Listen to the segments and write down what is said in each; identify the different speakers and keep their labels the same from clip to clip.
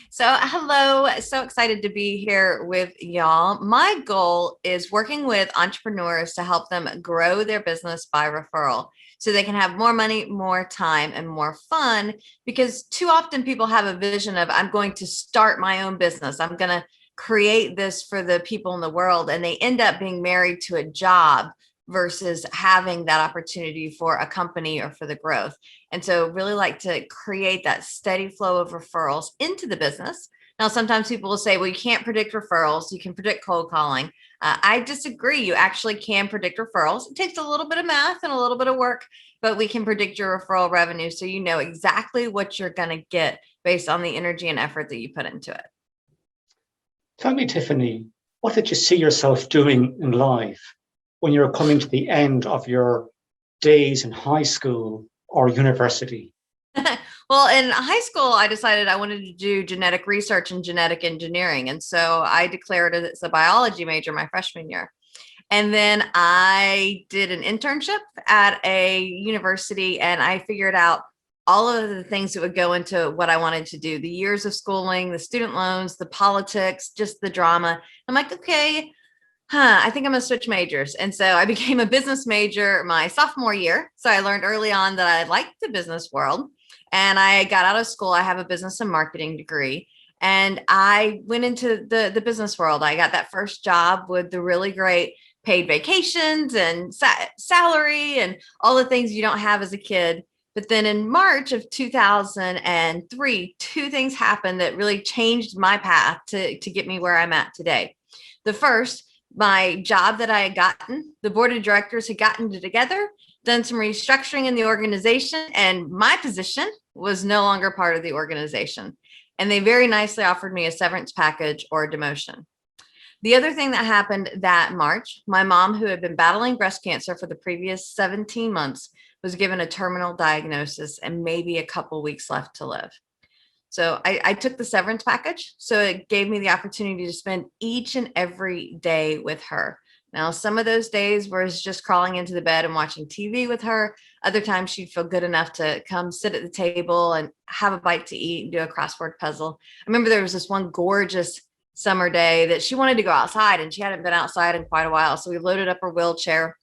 Speaker 1: So, hello. So excited to be here with y'all. My goal is working with entrepreneurs to help them grow their business by referral so they can have more money, more time, and more fun. Because too often people have a vision of, I'm going to start my own business, I'm going to create this for the people in the world, and they end up being married to a job versus having that opportunity for a company or for the growth. And so really like to create that steady flow of referrals into the business. Now, sometimes people will say, well, you can't predict referrals. You can predict cold calling. I disagree. You actually can predict referrals. It takes a little bit of math and a little bit of work, but we can predict your referral revenue. So you know exactly what you're going to get based on the energy and effort that you put into it.
Speaker 2: Tell me, Tiffany, what did you see yourself doing in life when you were coming to the end of your days in high school or university?
Speaker 1: Well, in high school, I decided I wanted to do genetic research and genetic engineering. And so I declared it as a biology major my freshman year. And then I did an internship at a university and I figured out all of the things that would go into what I wanted to do, the years of schooling, the student loans, the politics, just the drama. I'm like, okay, I think I'm going to switch majors. And so I became a business major my sophomore year. So I learned early on that I liked the business world. And I got out of school. I have a business and marketing degree. And I went into the business world. I got that first job with the really great paid vacations and salary and all the things you don't have as a kid. But then in March of 2003, two things happened that really changed my path to get me where I'm at today. The first, my job that I had gotten, the board of directors had gotten together, done some restructuring in the organization, and my position was no longer part of the organization. And they very nicely offered me a severance package or a demotion. The other thing that happened that March, my mom, who had been battling breast cancer for the previous 17 months, was given a terminal diagnosis and maybe a couple weeks left to live. So I took the severance package. So it gave me the opportunity to spend each and every day with her. Now, some of those days was just crawling into the bed and watching TV with her. Other times she'd feel good enough to come sit at the table and have a bite to eat and do a crossword puzzle. I remember there was this one gorgeous summer day that she wanted to go outside and she hadn't been outside in quite a while. So we loaded up her wheelchair,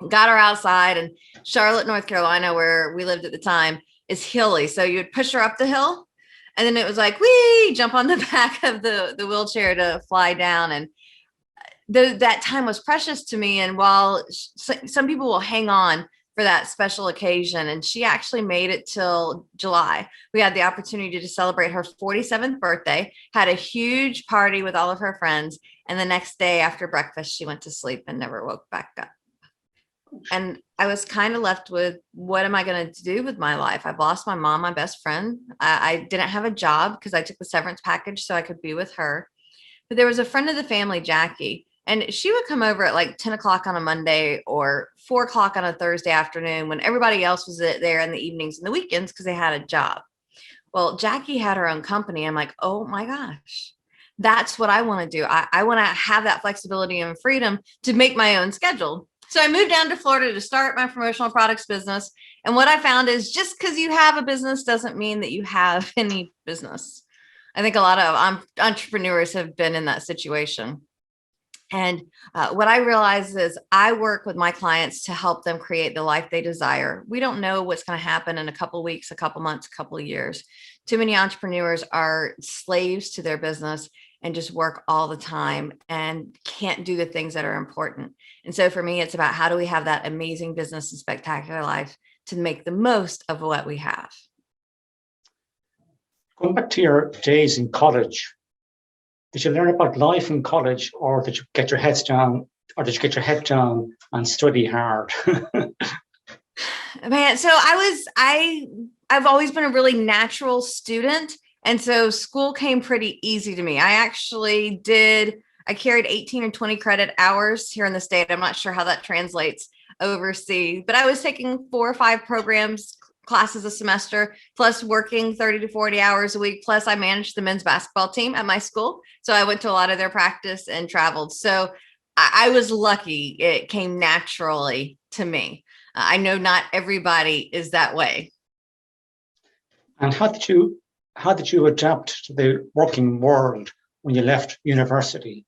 Speaker 1: got her outside, and Charlotte, North Carolina, where we lived at the time, is hilly. So you would push her up the hill and then it was like, wee, jump on the back of the wheelchair to fly down. And that time was precious to me. And while some people will hang on for that special occasion, and she actually made it till July, we had the opportunity to celebrate her 47th birthday, had a huge party with all of her friends. And the next day after breakfast, she went to sleep and never woke back up. And I was kind of left with, what am I going to do with my life? I've lost my mom, my best friend. I didn't have a job because I took the severance package so I could be with her. But there was a friend of the family, Jackie, and she would come over at like 10 o'clock on a Monday or 4 o'clock on a Thursday afternoon when everybody else was there in the evenings and the weekends because they had a job. Well, Jackie had her own company. I'm like, oh my gosh, that's what I want to do. I want to have that flexibility and freedom to make my own schedule. So I moved down to Florida to start my promotional products business. And what I found is just because you have a business doesn't mean that you have any business. I think a lot of entrepreneurs have been in that situation. And what I realize is I work with my clients to help them create the life they desire. We don't know what's going to happen in a couple of weeks, a couple of months, a couple of years. Too many entrepreneurs are slaves to their business and just work all the time and can't do the things that are important. And so for me, it's about how do we have that amazing business and spectacular life to make the most of what we have.
Speaker 2: Going back to your days in college, did you learn about life in college, or did you get your heads down, or did you get your head down and study hard?
Speaker 1: Man, so I've always been a really natural student. And so school came pretty easy to me. I carried 18 and 20 credit hours here in the state. I'm not sure how that translates overseas, but I was taking 4 or 5 classes a semester, plus working 30 to 40 hours a week. Plus I managed the men's basketball team at my school. So I went to a lot of their practice and traveled. So I was lucky. It came naturally to me. I know not everybody is that way.
Speaker 2: And how did you how did you adapt to the working world when you left university?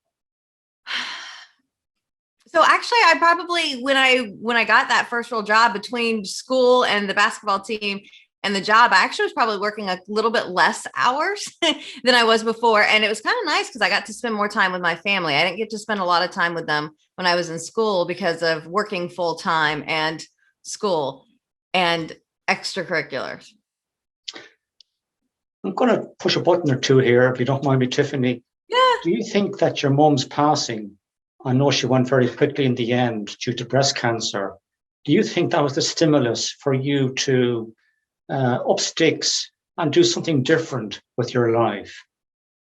Speaker 1: So actually, I probably when I got that first real job between school and the basketball team and the job, I actually was probably working a little bit less hours than I was before. And it was kind of nice because I got to spend more time with my family. I didn't get to spend a lot of time with them when I was in school because of working full time and school and extracurriculars.
Speaker 2: I'm going to push a button or two here, if you don't mind me, Tiffanie.
Speaker 1: Yeah.
Speaker 2: Do you think that your mum's passing, I know she went very quickly in the end due to breast cancer, do you think that was the stimulus for you to up sticks and do something different with your life?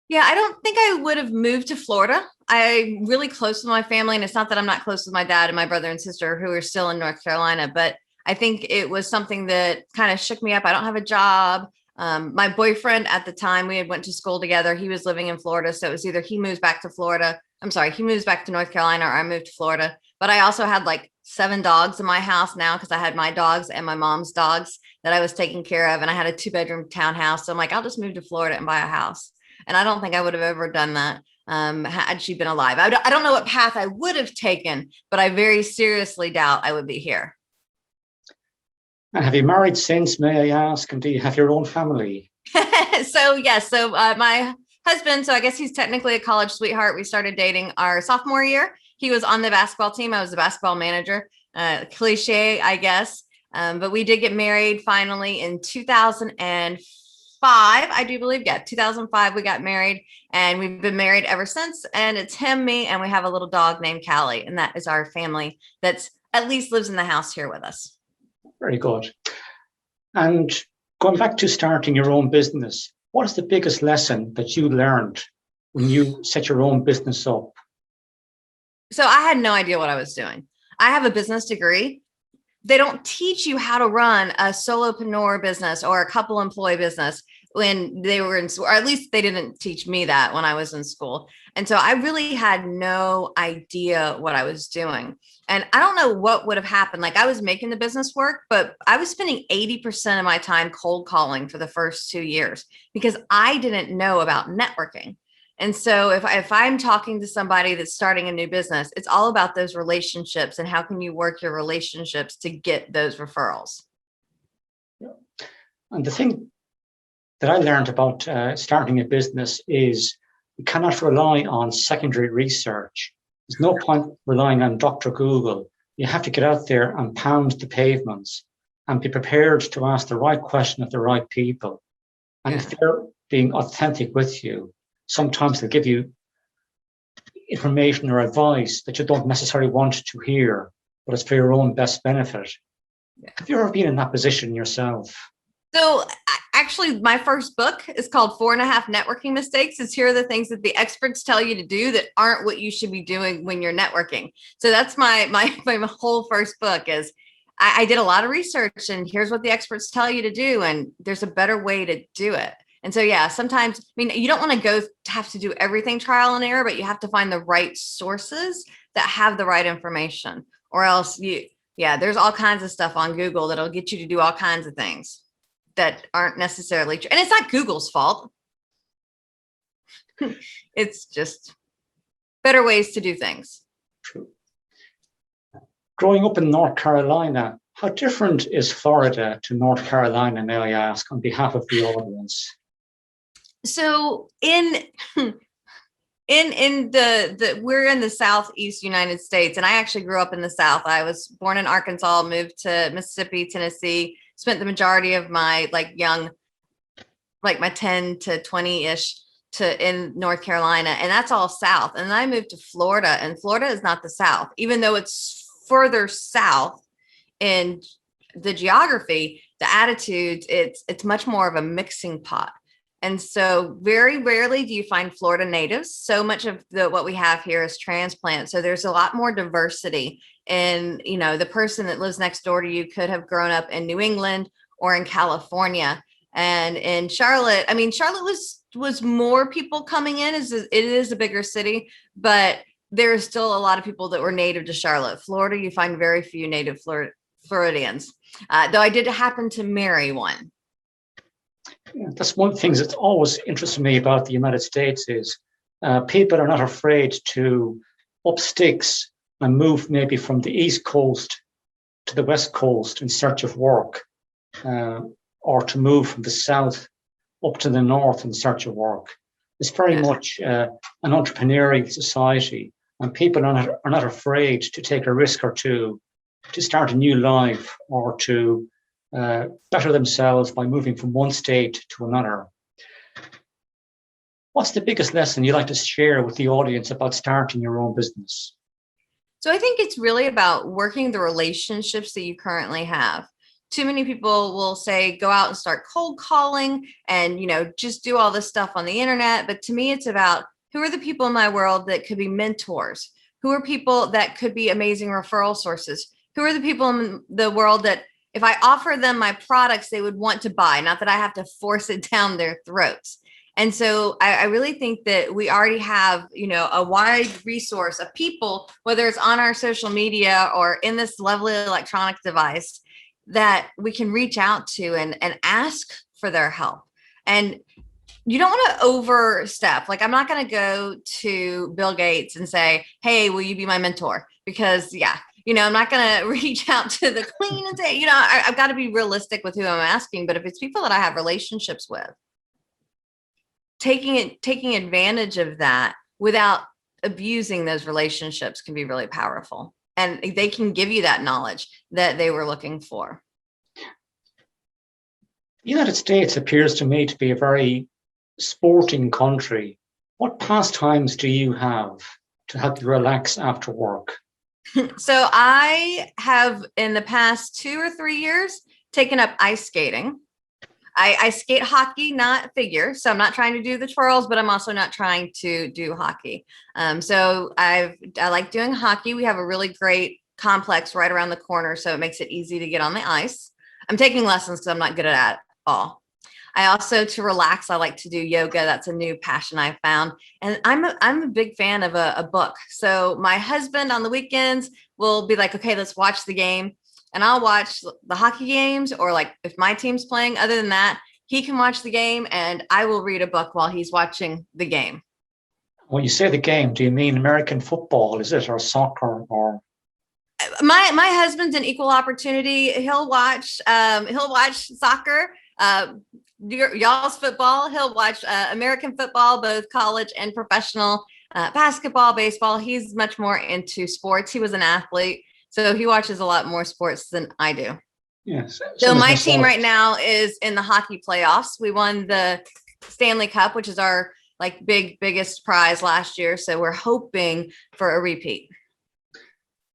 Speaker 1: Yeah, I don't think I would have moved to Florida. I'm really close with my family, and it's not that I'm not close with my dad and my brother and sister who are still in North Carolina, but I think it was something that kind of shook me up. I don't have a job. My boyfriend at the time, we had went to school together. He was living in Florida, so it was either he moves back to Florida. I'm sorry, he moves back to North Carolina, or I moved to Florida. But I also had like 7 dogs in my house now because I had my dogs and my mom's dogs that I was taking care of, and I had a 2-bedroom townhouse. So I'm like, I'll just move to Florida and buy a house. And I don't think I would have ever done that had she been alive. I don't know what path I would have taken, but I very seriously doubt I would be here.
Speaker 2: And have you married since, may I ask? And do you have your own family?
Speaker 1: So yes, so my husband, so I guess he's technically a college sweetheart. We started dating our sophomore year. He was on the basketball team. I was the basketball manager. Cliche, I guess. But we did get married finally in 2005, I do believe. Yeah, 2005 we got married, and we've been married ever since. And it's him, me, and we have a little dog named Callie, and that is our family that's at least lives in the house here with us.
Speaker 2: Very good. And going back to starting your own business, what is the biggest lesson that you learned when you set your own business up?
Speaker 1: So I had no idea what I was doing. I have a business degree. They don't teach you how to run a solopreneur business or a couple employee business when they were in school, or at least they didn't teach me that when I was in school. And so I really had no idea what I was doing. And I don't know what would have happened. Like, I was making the business work, but I was spending 80% of my time cold calling for the first 2 years because I didn't know about networking. And so if I'm talking to somebody that's starting a new business, it's all about those relationships and how can you work your relationships to get those referrals.
Speaker 2: And the thing that I learned about starting a business is you cannot rely on secondary research. There's no point relying on Dr. Google. You have to get out there and pound the pavements and be prepared to ask the right question of the right people. And if they're being authentic with you, sometimes they'll give you information or advice that you don't necessarily want to hear, but it's for your own best benefit. Have you ever been in that position yourself?
Speaker 1: So actually, my first book is called 4.5 Networking Mistakes. It's here are the things that the experts tell you to do that aren't what you should be doing when you're networking. So that's my whole first book is I did a lot of research, and here's what the experts tell you to do. And there's a better way to do it. And so, yeah, sometimes, I mean, you don't want to have to do everything trial and error, but you have to find the right sources that have the right information, or else there's all kinds of stuff on Google that'll get you to do all kinds of things that aren't necessarily true. And it's not Google's fault. It's just better ways to do things.
Speaker 2: True. Growing up in North Carolina, how different is Florida to North Carolina, may I ask, on behalf of the audience?
Speaker 1: So in we're in the Southeast United States, and I actually grew up in the South. I was born in Arkansas, moved to Mississippi, Tennessee, spent the majority of my my 10 to 20-ish in North Carolina, and that's all South. And then I moved to Florida, and Florida is not the South, even though it's further south in the geography, the attitudes, it's much more of a mixing pot. And so very rarely do you find Florida natives. So much of what we have here is transplant. So there's a lot more diversity. And, the person that lives next door to you could have grown up in New England or in California. And in Charlotte, Charlotte was more people coming in. It is a bigger city, but there are still a lot of people that were native to Charlotte. Florida, you find very few native Floridians, though I did happen to marry one.
Speaker 2: Yeah, that's one thing that's always interested me about the United States is people are not afraid to up sticks and move maybe from the East Coast to the West Coast in search of work, uh, or to move from the South up to the North in search of work. It's very
Speaker 1: Yeah.
Speaker 2: much an entrepreneurial society, and people are not afraid to take a risk or two to start a new life or to better themselves by moving from one state to another. What's the biggest lesson you'd like to share with the audience about starting your own business?
Speaker 1: So I think it's really about working the relationships that you currently have. Too many people will say, go out and start cold calling and, just do all this stuff on the internet. But to me, it's about who are the people in my world that could be mentors? Who are people that could be amazing referral sources? Who are the people in the world that if I offer them my products, they would want to buy, not that I have to force it down their throats. And so I really think that we already have, a wide resource of people, whether it's on our social media or in this lovely electronic device, that we can reach out to and ask for their help. And you don't want to overstep. Like, I'm not going to go to Bill Gates and say, hey, will you be my mentor? Because, I'm not going to reach out to the queen and say, I've got to be realistic with who I'm asking. But if it's people that I have relationships with, taking advantage of that without abusing those relationships can be really powerful. And they can give you that knowledge that they were looking for.
Speaker 2: The United States appears to me to be a very sporting country. What pastimes do you have to help you relax after work?
Speaker 1: So I have, in the past 2 or 3 years, taken up ice skating. I skate hockey, not figure. So I'm not trying to do the twirls, but I'm also not trying to do hockey. So I like doing hockey. We have a really great complex right around the corner, so it makes it easy to get on the ice. I'm taking lessons because I'm not good at it all. I also, to relax, I like to do yoga. That's a new passion I found. And I'm a big fan of a book. So my husband on the weekends will be like, okay, let's watch the game. And I'll watch the hockey games, or like if my team's playing. Other than that, he can watch the game and I will read a book while he's watching the game.
Speaker 2: When you say the game, do you mean American football, is it, or soccer, or?
Speaker 1: My husband's an equal opportunity. He'll watch soccer, y'all's football. He'll watch American football, both college and professional, basketball, baseball. He's much more into sports. He was an athlete, so he watches a lot more sports than I do.
Speaker 2: Yes.
Speaker 1: So my team right now is in the hockey playoffs. We won the Stanley Cup, which is our biggest prize last year. So we're hoping for a repeat.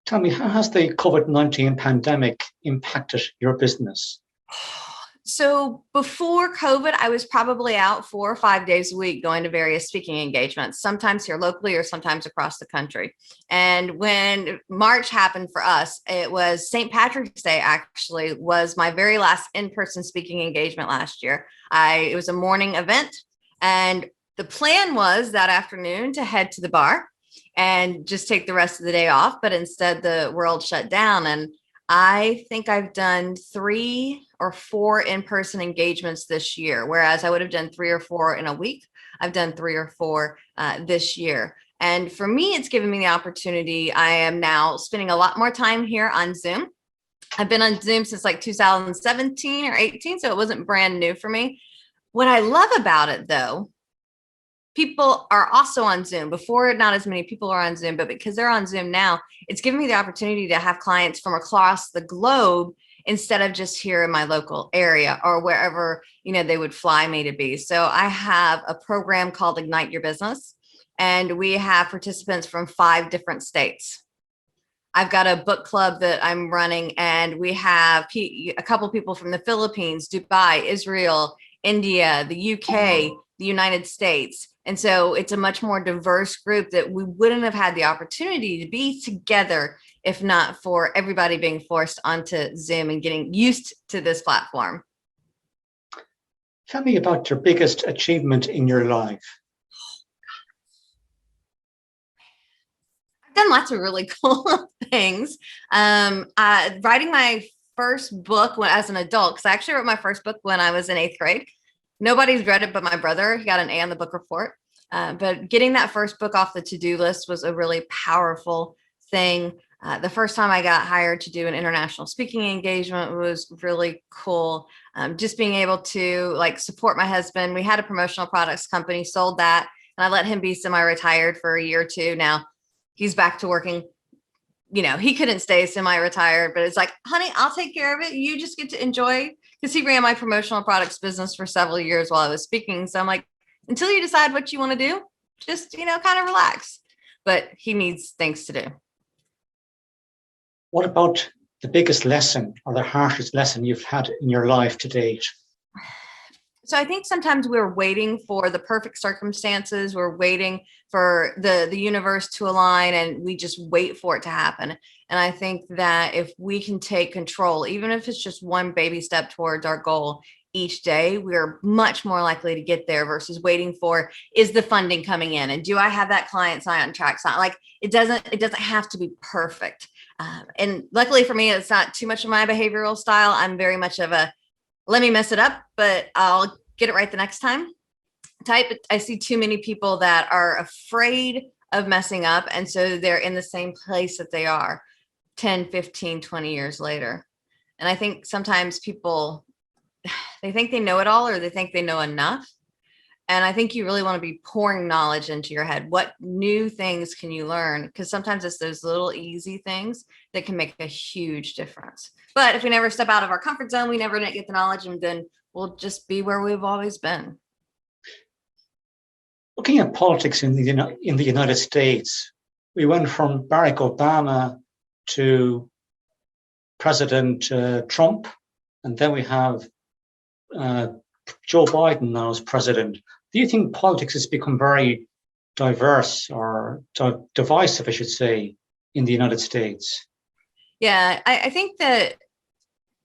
Speaker 2: Tell me, how has the COVID-19 pandemic impacted your business?
Speaker 1: So before COVID, I was probably out 4 or 5 days a week going to various speaking engagements, sometimes here locally or sometimes across the country. And when March happened for us, it was St. Patrick's Day, actually, was my very last in-person speaking engagement last year. It was a morning event, and the plan was that afternoon to head to the bar and just take the rest of the day off. But instead, the world shut down. And I think I've done 3 or 4 in-person engagements this year, whereas I would have done 3 or 4 in a week. I've done 3 or 4 this year. And for me, it's given me the opportunity. I am now spending a lot more time here on Zoom. I've been on Zoom since 2017 or 18, so it wasn't brand new for me. What I love about it, though, people are also on Zoom. Before, not as many people are on Zoom, but because they're on Zoom now, it's given me the opportunity to have clients from across the globe instead of just here in my local area or wherever, they would fly me to be. So I have a program called Ignite Your Business, and we have participants from 5 different states. I've got a book club that I'm running, and we have a couple people from the Philippines, Dubai, Israel, India, the UK, the United States. And so it's a much more diverse group that we wouldn't have had the opportunity to be together if not for everybody being forced onto Zoom and getting used to this platform.
Speaker 2: Tell me about your biggest achievement in your life.
Speaker 1: I've done lots of really cool things. Writing my first book as an adult, because I actually wrote my first book when I was in 8th grade. Nobody's read it but my brother. He got an A on the book report. But getting that first book off the to-do list was a really powerful thing. The first time I got hired to do an international speaking engagement was really cool. Just being able to like support my husband. We had a promotional products company, sold that, and I let him be semi-retired for a year or two. Now he's back to working. You know, he couldn't stay semi-retired, but it's like, honey, I'll take care of it. You just get to enjoy, because he ran my promotional products business for several years while I was speaking. So I'm like, until you decide what you want to do, just, kind of relax. But he needs things to do.
Speaker 2: What about the biggest lesson or the harshest lesson you've had in your life to date?
Speaker 1: So I think sometimes we're waiting for the perfect circumstances. We're waiting for the universe to align, and we just wait for it to happen. And I think that if we can take control, even if it's just one baby step towards our goal each day, we're much more likely to get there versus waiting for, is the funding coming in? And do I have that client sign on track? Like it doesn't have to be perfect. And luckily for me, it's not too much of my behavioral style. I'm very much of a, let me mess it up, but I'll get it right the next time type. I see too many people that are afraid of messing up. And so they're in the same place that they are 10, 15, 20 years later. And I think sometimes people, they think they know it all, or they think they know enough. And I think you really want to be pouring knowledge into your head. What new things can you learn? Because sometimes it's those little easy things that can make a huge difference. But if we never step out of our comfort zone, we never get the knowledge, and then we'll just be where we've always been.
Speaker 2: Looking at politics in the United States, we went from Barack Obama to President Trump, and then we have Joe Biden now as president. Do you think politics has become very diverse or divisive, I should say, in the United States?
Speaker 1: Yeah, I think that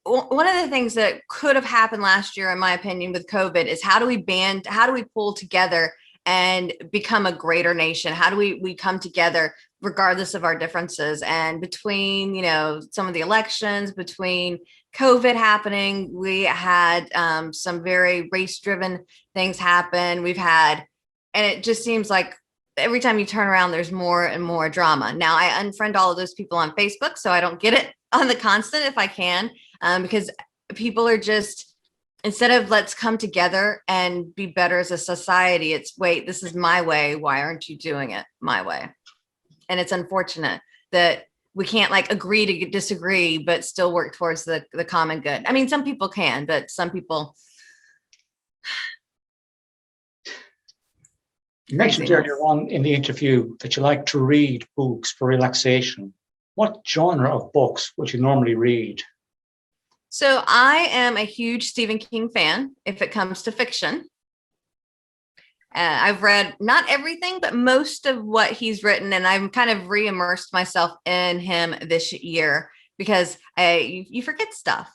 Speaker 1: one of the things that could have happened last year, in my opinion, with COVID is how do we pull together and become a greater nation? How do we come together regardless of our differences? And between, some of the elections, between COVID happening, we had some very race-driven things happen. And it just seems like every time you turn around, there's more and more drama. Now, I unfriend all of those people on Facebook, so I don't get it on the constant if I can, because people are just, instead of let's come together and be better as a society, it's, wait, this is my way. Why aren't you doing it my way? And it's unfortunate that we can't agree to disagree, but still work towards the common good. I mean, some people can, but some people.
Speaker 2: You mentioned earlier on in the interview that you like to read books for relaxation. What genre of books would you normally read?
Speaker 1: So I am a huge Stephen King fan if it comes to fiction. I've read not everything, but most of what he's written, and I've kind of re-immersed myself in him this year because you forget stuff.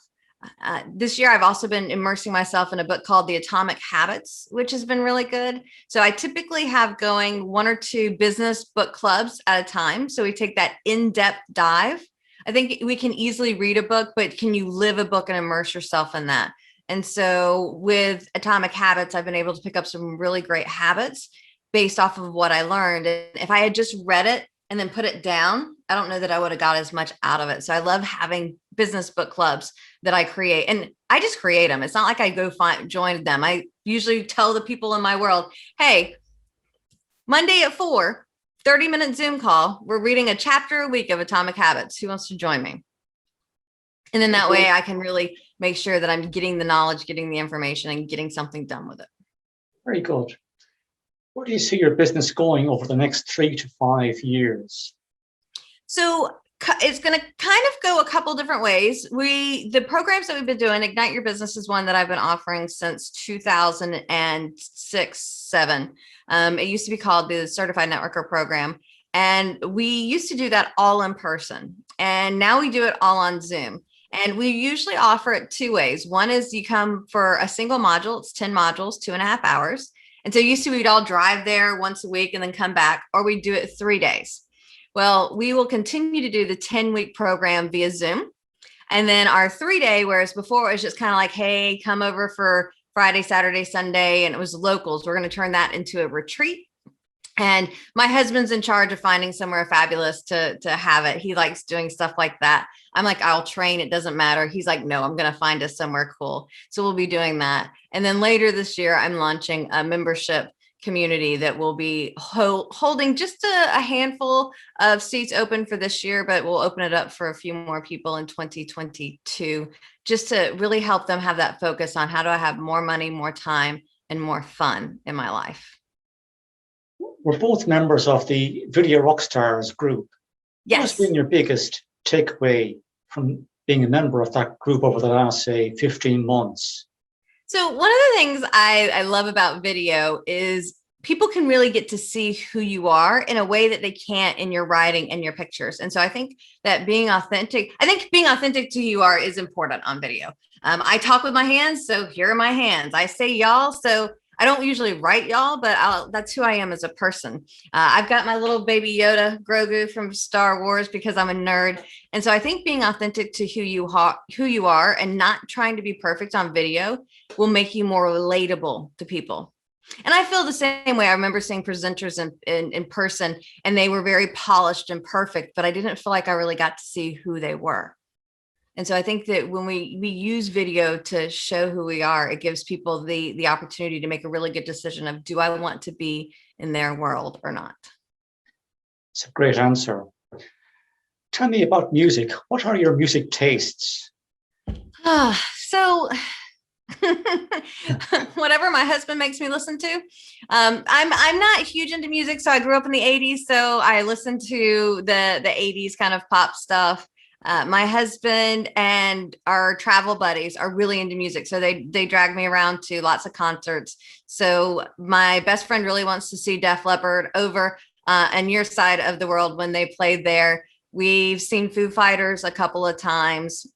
Speaker 1: This year, I've also been immersing myself in a book called The Atomic Habits, which has been really good. So I typically have going 1 or 2 business book clubs at a time. So we take that in-depth dive. I think we can easily read a book, but can you live a book and immerse yourself in that? And so with Atomic Habits, I've been able to pick up some really great habits based off of what I learned. And if I had just read it and then put it down, I don't know that I would have got as much out of it. So I love having business book clubs that I create, and I just create them. It's not like I go join them. I usually tell the people in my world, hey, Monday at 4, 30-minute Zoom call. We're reading a chapter a week of Atomic Habits. Who wants to join me? And then that way I can really make sure that I'm getting the knowledge, getting the information, and getting something done with it.
Speaker 2: Very good. Where do you see your business going over the next 3 to 5 years?
Speaker 1: So it's going to kind of go a couple different ways. The programs that we've been doing, Ignite Your Business is one that I've been offering since 2006, 7. It used to be called the Certified Networker Program. And we used to do that all in person. And now we do it all on Zoom. And we usually offer it 2 ways. One is you come for a single module. It's 10 modules, 2.5 hours. And so used to we'd all drive there once a week and then come back, or we do it 3 days. Well, we will continue to do the 10-week program via Zoom. And then our 3-day, whereas before it was just kind of like, hey, come over for Friday, Saturday, Sunday, and it was locals. We're going to turn that into a retreat. And my husband's in charge of finding somewhere fabulous to have it. He likes doing stuff like that. I'm like, I'll train. It doesn't matter. He's like, no, I'm going to find us somewhere cool. So we'll be doing that. And then later this year, I'm launching a membership community that will be holding just a handful of seats open for this year, but we'll open it up for a few more people in 2022, just to really help them have that focus on how do I have more money, more time, and more fun in my life.
Speaker 2: We're both members of the Video Rockstars group.
Speaker 1: Yes.
Speaker 2: What's been your biggest takeaway from being a member of that group over the last, say, 15 months?
Speaker 1: So one of the things I love about video is people can really get to see who you are in a way that they can't in your writing and your pictures. And so I think that being authentic to who you are is important on video. I talk with my hands, so here are my hands. I say y'all, so I don't usually write y'all, but that's who I am as a person. I've got my little baby Yoda, Grogu from Star Wars, because I'm a nerd. And so I think being authentic to who you are and not trying to be perfect on video will make you more relatable to people. And I feel the same way. I remember seeing presenters in person, and they were very polished and perfect, but I didn't feel like I really got to see who they were. And so I think that when we use video to show who we are, it gives people the opportunity to make a really good decision of, do I want to be in their world or not?
Speaker 2: It's a great answer. Tell me about music. What are your music tastes?
Speaker 1: So whatever my husband makes me listen to. I'm not huge into music. So I grew up in the 80s. So I listened to the 80s kind of pop stuff. My husband and our travel buddies are really into music. So they drag me around to lots of concerts. So my best friend really wants to see Def Leppard over on your side of the world when they played there. We've seen Foo Fighters a couple of times.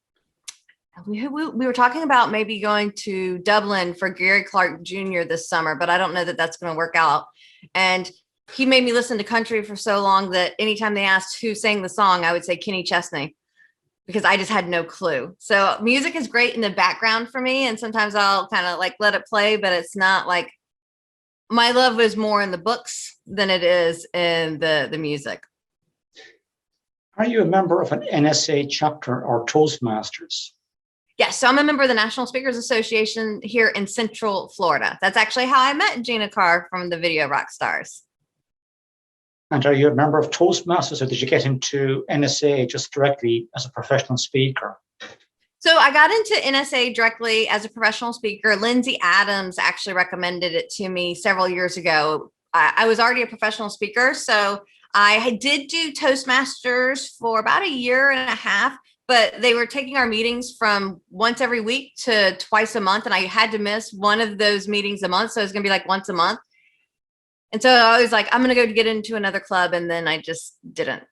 Speaker 1: We were talking about maybe going to Dublin for Gary Clark Jr. this summer, but I don't know that that's going to work out. And he made me listen to country for so long that anytime they asked who sang the song, I would say Kenny Chesney, because I just had no clue. So music is great in the background for me. And sometimes I'll kind of like let it play, but it's not like, my love is more in the books than it is in the music.
Speaker 2: Are you a member of an NSA chapter or Toastmasters?
Speaker 1: Yes, so I'm a member of the National Speakers Association here in Central Florida. That's actually how I met Gina Carr from the Video Rockstars.
Speaker 2: And are you a member of Toastmasters, or did you get into NSA just directly as a professional speaker?
Speaker 1: So I got into NSA directly as a professional speaker. Lindsay Adams actually recommended it to me several years ago. I was already a professional speaker, so I did do Toastmasters for about a year and a half, but they were taking our meetings from once every week to twice a month, and I had to miss one of those meetings a month, so it was going to be like once a month. And so I was like, I'm going to go get into another club, and then I just didn't.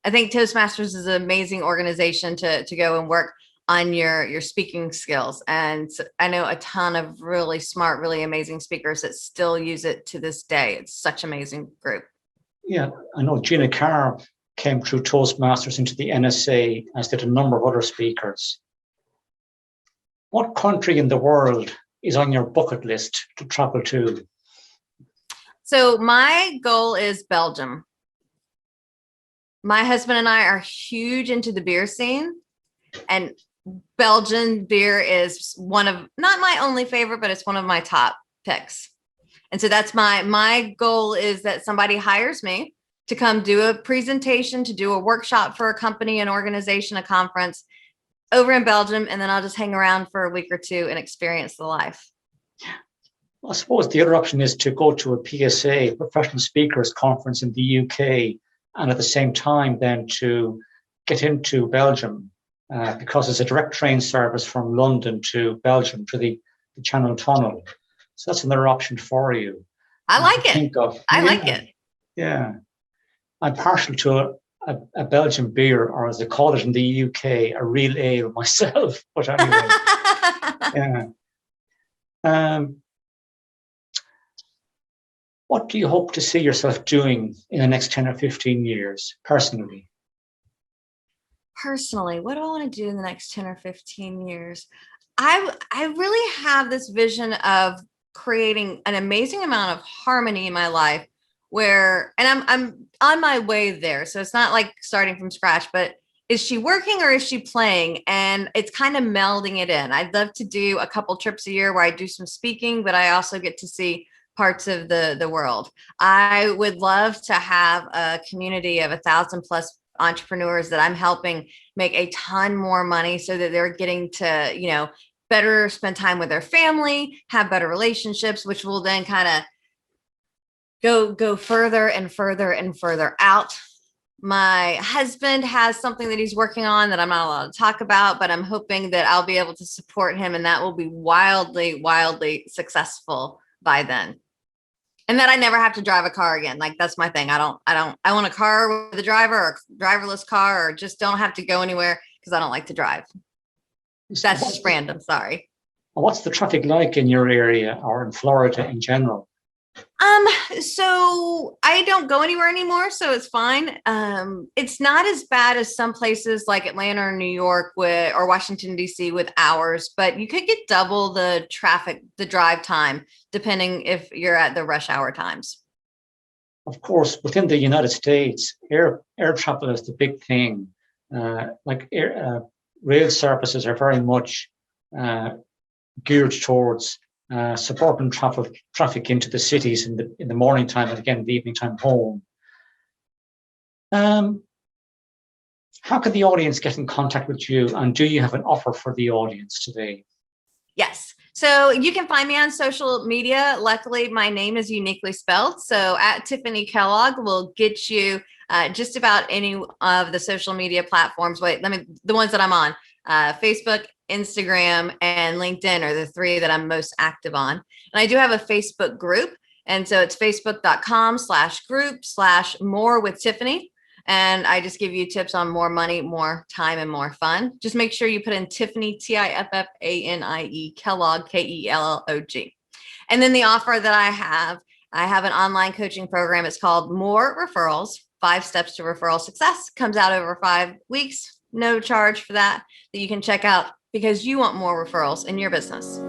Speaker 1: I think Toastmasters is an amazing organization to go and work on your speaking skills. And I know a ton of really smart, really amazing speakers that still use it to this day. It's such an amazing group.
Speaker 2: Yeah, I know Gina Carr came through Toastmasters into the NSA, as did a number of other speakers. What country in the world is on your bucket list to travel to?
Speaker 1: So my goal is Belgium. My husband and I are huge into the beer scene, and Belgian beer is one of, not my only favorite, but it's one of my top picks. And so that's my goal, is that somebody hires me to come do a presentation, to do a workshop for a company, an organization, a conference over in Belgium. And then I'll just hang around for a week or two and experience the life.
Speaker 2: Well, I suppose the other option is to go to a PSA, Professional Speakers Conference in the UK, and at the same time then to get into Belgium, because it's a direct train service from London to Belgium to the Channel Tunnel. So that's another option for you.
Speaker 1: I like it. I like it.
Speaker 2: Yeah. I'm partial to a Belgian beer, or as they call it in the UK, a real ale myself. But anyway, yeah. What do you hope to see yourself doing in the next 10 or 15 years, personally?
Speaker 1: Personally, what do I want to do in the next 10 or 15 years? I really have this vision of creating an amazing amount of harmony in my life where, and I'm on my way there. So it's not like starting from scratch, but is she working or is she playing? And it's kind of melding it in. I'd love to do a couple trips a year where I do some speaking, but I also get to see parts of the world. I would love to have a community of 1,000 plus entrepreneurs that I'm helping make a ton more money so that they're getting to, better spend time with their family, have better relationships, which will then kind of go further and further and further out. My husband has something that he's working on that I'm not allowed to talk about, but I'm hoping that I'll be able to support him and that will be wildly, wildly successful by then. And that I never have to drive a car again. Like that's my thing. I want a car with a driver or a driverless car, or just don't have to go anywhere because I don't like to drive. That's just random. Sorry.
Speaker 2: What's the traffic like in your area or in Florida in general?
Speaker 1: So I don't go anywhere anymore, so it's fine. It's not as bad as some places like Atlanta or New York or Washington, D.C. with hours, but you could get double the traffic, the drive time, depending if you're at the rush hour times.
Speaker 2: Of course, within the United States, air travel is the big thing. Rail services are very much geared towards suburban traffic into the cities in the morning time and again the evening time home. How can the audience get in contact with you, and do you have an offer for the audience today?
Speaker 1: Yes. So you can find me on social media. Luckily, my name is uniquely spelled. So at Tiffanie Kellog will get you just about any of the social media platforms. The ones that I'm on, Facebook, Instagram, and LinkedIn are the three that I'm most active on. And I do have a Facebook group. And so it's facebook.com/group/more with Tiffanie. And I just give you tips on more money, more time, and more fun. Just make sure you put in Tiffanie, Tiffanie, Kellog, Kellog. And then the offer that I have an online coaching program. It's called More Referrals, 5 Steps to Referral Success. Comes out over 5 weeks. No charge for that you can check out because you want more referrals in your business.